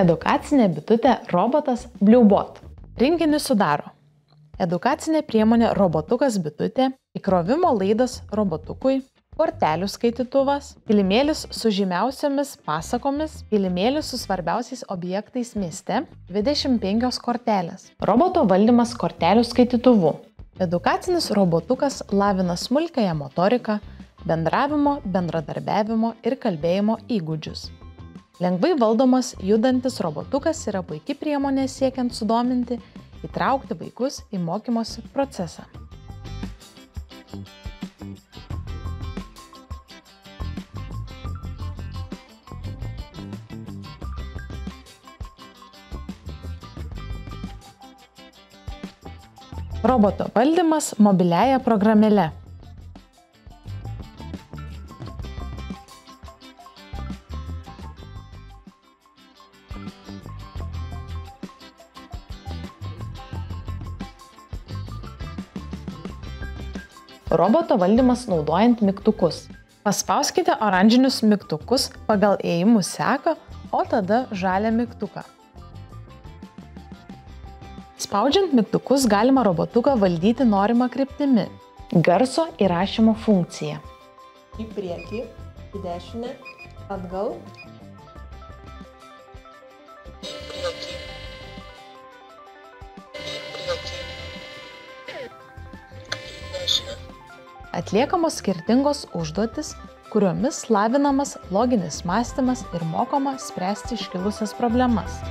Edukacinė bitutė robotas BlueBot. Rinkinį sudaro edukacinė priemonė robotukas bitutė, įkrovimo laidas robotukui, kortelių skaitytuvas, kilimėlis su žymiausiamis pasakomis, kilimėlis su svarbiausiais objektais mieste, 25 kortelės, roboto valdymas kortelių skaitytuvu. Edukacinis robotukas lavina smulkiąją motoriką, bendravimo, bendradarbiavimo ir kalbėjimo įgūdžius. Lengvai valdomas judantis robotukas yra puiki priemonė siekiant sudominti, įtraukti vaikus į mokymosi procesą. Roboto valdymas mobiliąja programėle. Roboto valdymas naudojant mygtukus. Paspauskite oranžinius mygtukus pagal ėjimų seką, o tada žalią mygtuką. Spaudžiant mygtukus galima robotuką valdyti norimą kryptimi. Garso įrašymo funkcija. Į priekį, į dešinę, atgal. Atliekamos skirtingos užduotis, kuriomis lavinamas loginis mąstymas ir mokoma spręsti iškilusias problemas.